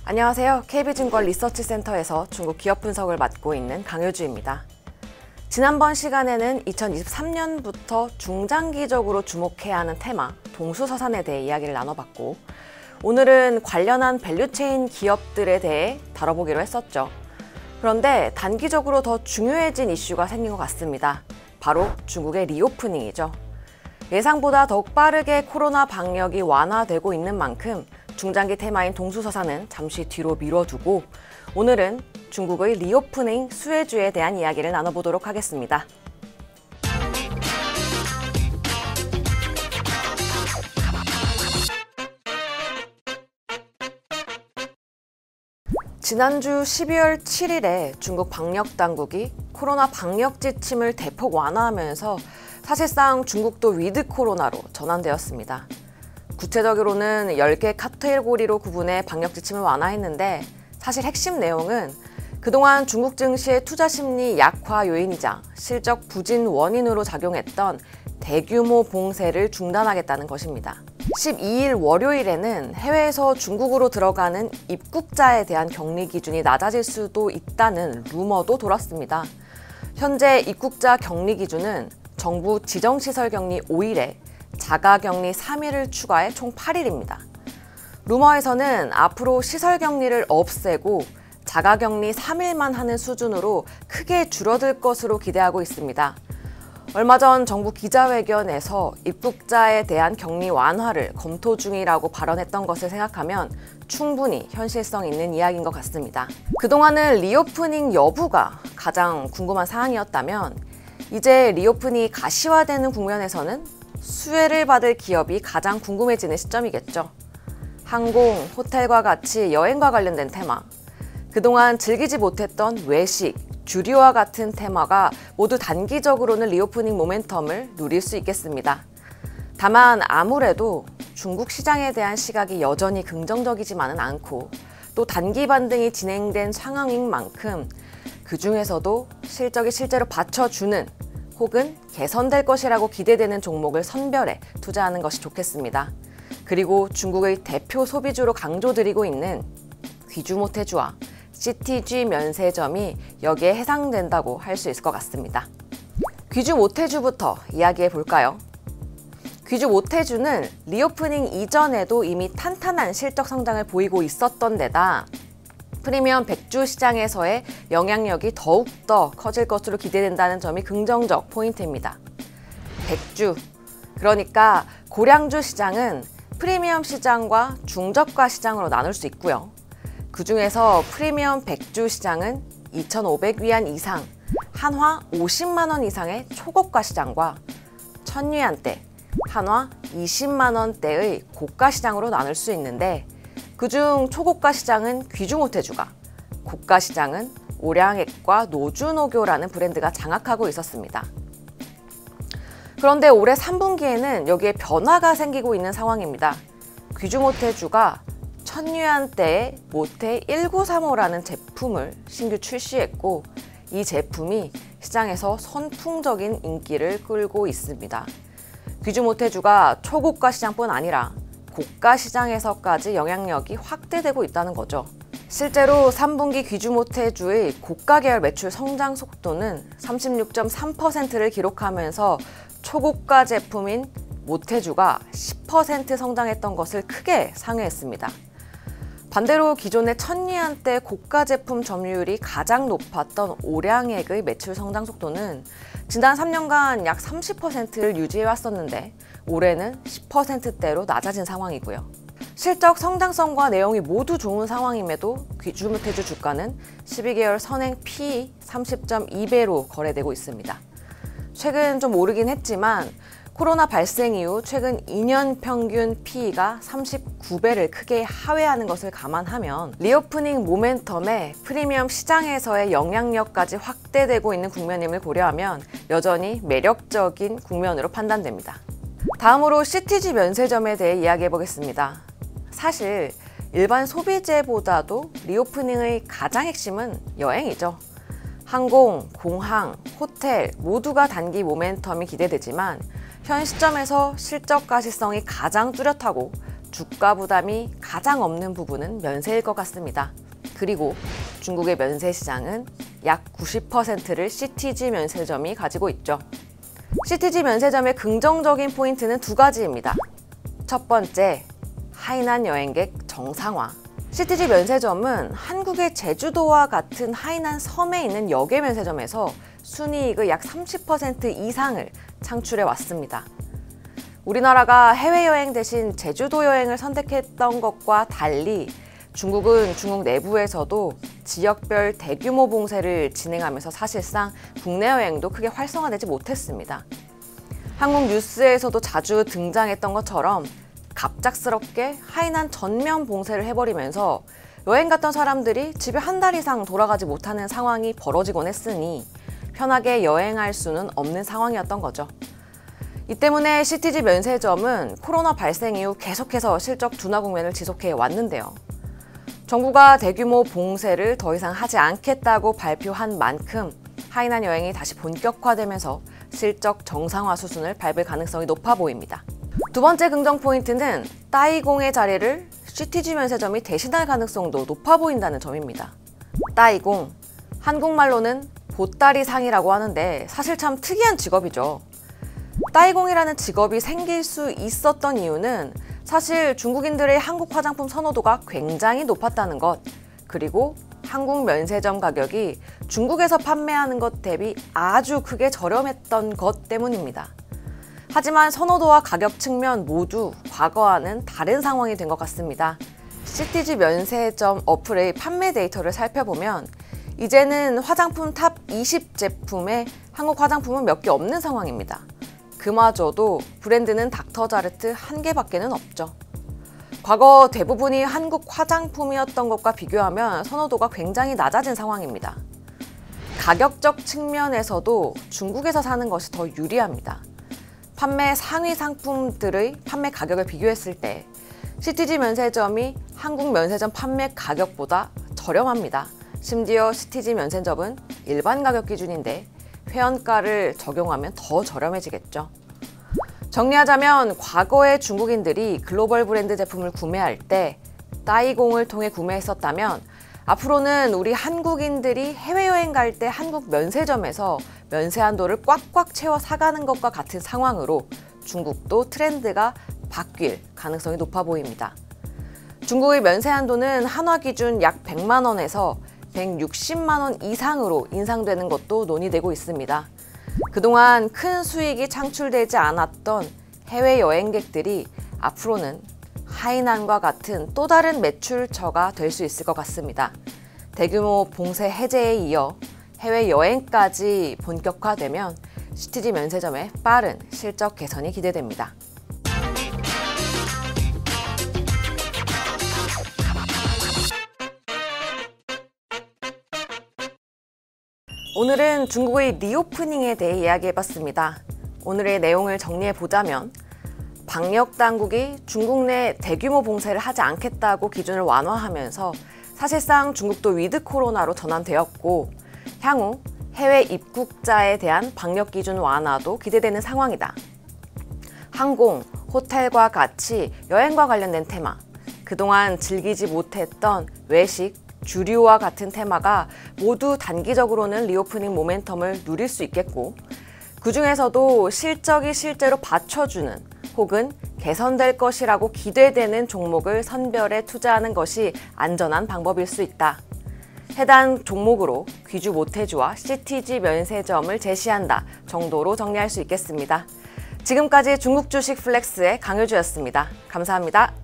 안녕하세요. KB증권 리서치센터에서 중국 기업 분석을 맡고 있는 강효주입니다. 지난번 시간에는 2023년부터 중장기적으로 주목해야 하는 테마, 동수서산에 대해 이야기를 나눠봤고, 오늘은 관련한 밸류체인 기업들에 대해 다뤄보기로 했었죠. 그런데 단기적으로 더 중요해진 이슈가 생긴 것 같습니다. 바로 중국의 리오프닝이죠. 예상보다 더욱 빠르게 코로나 방역이 완화되고 있는 만큼 중장기 테마인 동수서산은 잠시 뒤로 미뤄두고 오늘은 중국의 리오프닝 수혜주에 대한 이야기를 나눠보도록 하겠습니다. 지난주 12월 7일에 중국 방역당국이 코로나 방역 지침을 대폭 완화하면서 사실상 중국도 위드 코로나로 전환되었습니다. 구체적으로는 10개 카테고리로 구분해 방역 지침을 완화했는데, 사실 핵심 내용은 그동안 중국 증시의 투자 심리 약화 요인이자 실적 부진 원인으로 작용했던 대규모 봉쇄를 중단하겠다는 것입니다. 12일 월요일에는 해외에서 중국으로 들어가는 입국자에 대한 격리 기준이 낮아질 수도 있다는 루머도 돌았습니다. 현재 입국자 격리 기준은 정부 지정시설 격리 5일에 자가격리 3일을 추가해 총 8일입니다. 루머에서는 앞으로 시설 격리를 없애고 자가격리 3일만 하는 수준으로 크게 줄어들 것으로 기대하고 있습니다. 얼마 전 정부 기자회견에서 입국자에 대한 격리 완화를 검토 중이라고 발언했던 것을 생각하면 충분히 현실성 있는 이야기인 것 같습니다. 그동안은 리오프닝 여부가 가장 궁금한 사항이었다면, 이제 리오프닝이 가시화되는 국면에서는 수혜를 받을 기업이 가장 궁금해지는 시점이겠죠. 항공, 호텔과 같이 여행과 관련된 테마, 그동안 즐기지 못했던 외식, 주류와 같은 테마가 모두 단기적으로는 리오프닝 모멘텀을 누릴 수 있겠습니다. 다만 아무래도 중국 시장에 대한 시각이 여전히 긍정적이지만은 않고, 또 단기 반등이 진행된 상황인 만큼 그 중에서도 실적이 실제로 받쳐주는 혹은 개선될 것이라고 기대되는 종목을 선별해 투자하는 것이 좋겠습니다. 그리고 중국의 대표 소비주로 강조드리고 있는 귀주모테주와 CTG 면세점이 여기에 해당된다고 할 수 있을 것 같습니다. 귀주모테주부터 이야기해 볼까요? 귀주모테주는 리오프닝 이전에도 이미 탄탄한 실적 성장을 보이고 있었던 데다 프리미엄 백주 시장에서의 영향력이 더욱더 커질 것으로 기대된다는 점이 긍정적 포인트입니다. 백주, 그러니까 고량주 시장은 프리미엄 시장과 중저가 시장으로 나눌 수 있고요. 그 중에서 프리미엄 백주 시장은 2,500위안 이상, 한화 50만 원 이상의 초고가 시장과 1,000위안대, 한화 20만 원대의 고가 시장으로 나눌 수 있는데, 그중 초고가 시장은 귀주모테주가, 고가 시장은 오량액과 노주노교라는 브랜드가 장악하고 있었습니다. 그런데 올해 3분기에는 여기에 변화가 생기고 있는 상황입니다. 귀주모테주가 1,000위안대의 모테 1935라는 제품을 신규 출시했고, 이 제품이 시장에서 선풍적인 인기를 끌고 있습니다. 귀주모테주가 초고가 시장뿐 아니라 고가 시장에서까지 영향력이 확대되고 있다는 거죠. 실제로 3분기 귀주모테주의 고가 계열 매출 성장 속도는 36.3%를 기록하면서 초고가 제품인 모테주가 10% 성장했던 것을 크게 상회했습니다. 반대로 기존의 1,000위안대 고가 제품 점유율이 가장 높았던 오량액의 매출 성장 속도는 지난 3년간 약 30%를 유지해왔었는데 올해는 10%대로 낮아진 상황이고요. 실적 성장성과 내용이 모두 좋은 상황임에도 귀주모테주 주가는 12개월 선행 P 30.2배로 거래되고 있습니다. 최근 좀 오르긴 했지만 코로나 발생 이후 최근 2년 평균 PE가 39배를 크게 하회하는 것을 감안하면 리오프닝 모멘텀에 프리미엄 시장에서의 영향력까지 확대되고 있는 국면임을 고려하면 여전히 매력적인 국면으로 판단됩니다. 다음으로 CTG 면세점에 대해 이야기해 보겠습니다. 사실 일반 소비재보다도 리오프닝의 가장 핵심은 여행이죠. 항공, 공항, 호텔 모두가 단기 모멘텀이 기대되지만 현 시점에서 실적 가시성이 가장 뚜렷하고 주가 부담이 가장 없는 부분은 면세일 것 같습니다. 그리고 중국의 면세 시장은 약 90%를 CTG 면세점이 가지고 있죠. CTG 면세점의 긍정적인 포인트는 두 가지입니다. 첫 번째, 하이난 여행객 정상화. CTG 면세점은 한국의 제주도와 같은 하이난 섬에 있는 역외 면세점에서 순이익의 약 30% 이상을 창출해 왔습니다. 우리나라가 해외여행 대신 제주도 여행을 선택했던 것과 달리 중국은 중국 내부에서도 지역별 대규모 봉쇄를 진행하면서 사실상 국내 여행도 크게 활성화되지 못했습니다. 한국 뉴스에서도 자주 등장했던 것처럼 갑작스럽게 하이난 전면 봉쇄를 해버리면서 여행 갔던 사람들이 집에 한 달 이상 돌아가지 못하는 상황이 벌어지곤 했으니 편하게 여행할 수는 없는 상황이었던 거죠. 이 때문에 CTG 면세점은 코로나 발생 이후 계속해서 실적 둔화 국면을 지속해 왔는데요. 정부가 대규모 봉쇄를 더 이상 하지 않겠다고 발표한 만큼 하이난 여행이 다시 본격화되면서 실적 정상화 수순을 밟을 가능성이 높아 보입니다. 두 번째 긍정 포인트는 따이공의 자리를 CTG 면세점이 대신할 가능성도 높아 보인다는 점입니다. 따이공, 한국말로는 보따리상이라고 하는데 사실 참 특이한 직업이죠. 따이공이라는 직업이 생길 수 있었던 이유는 사실 중국인들의 한국 화장품 선호도가 굉장히 높았다는 것, 그리고 한국 면세점 가격이 중국에서 판매하는 것 대비 아주 크게 저렴했던 것 때문입니다. 하지만 선호도와 가격 측면 모두 과거와는 다른 상황이 된 것 같습니다. CTG 면세점 어플의 판매 데이터를 살펴보면 이제는 화장품 탑 20 제품에 한국 화장품은 몇 개 없는 상황입니다. 그마저도 브랜드는 닥터자르트 한 개밖에는 없죠. 과거 대부분이 한국 화장품이었던 것과 비교하면 선호도가 굉장히 낮아진 상황입니다. 가격적 측면에서도 중국에서 사는 것이 더 유리합니다. 판매 상위 상품들의 판매 가격을 비교했을 때 CTG 면세점이 한국 면세점 판매 가격보다 저렴합니다. 심지어 CTG 면세점은 일반 가격 기준인데 회원가를 적용하면 더 저렴해지겠죠. 정리하자면 과거의 중국인들이 글로벌 브랜드 제품을 구매할 때 따이공을 통해 구매했었다면 앞으로는 우리 한국인들이 해외여행 갈 때 한국 면세점에서 면세 한도를 꽉꽉 채워 사가는 것과 같은 상황으로 중국도 트렌드가 바뀔 가능성이 높아 보입니다. 중국의 면세 한도는 한화 기준 약 100만 원에서 160만 원 이상으로 인상되는 것도 논의되고 있습니다. 그동안 큰 수익이 창출되지 않았던 해외 여행객들이 앞으로는 하이난과 같은 또 다른 매출처가 될 수 있을 것 같습니다. 대규모 봉쇄 해제에 이어 해외 여행까지 본격화되면 CTG 면세점의 빠른 실적 개선이 기대됩니다. 오늘은 중국의 리오프닝에 대해 이야기해봤습니다. 오늘의 내용을 정리해보자면 방역당국이 중국 내 대규모 봉쇄를 하지 않겠다고 기준을 완화하면서 사실상 중국도 위드 코로나로 전환되었고 향후 해외 입국자에 대한 방역 기준 완화도 기대되는 상황이다. 항공, 호텔과 같이 여행과 관련된 테마, 그동안 즐기지 못했던 외식, 주류와 같은 테마가 모두 단기적으로는 리오프닝 모멘텀을 누릴 수 있겠고 그 중에서도 실적이 실제로 받쳐주는 혹은 개선될 것이라고 기대되는 종목을 선별해 투자하는 것이 안전한 방법일 수 있다. 해당 종목으로 귀주 모태주와 CTG 면세점을 제시한다 정도로 정리할 수 있겠습니다. 지금까지 중국 주식 플렉스의 강효주였습니다. 감사합니다.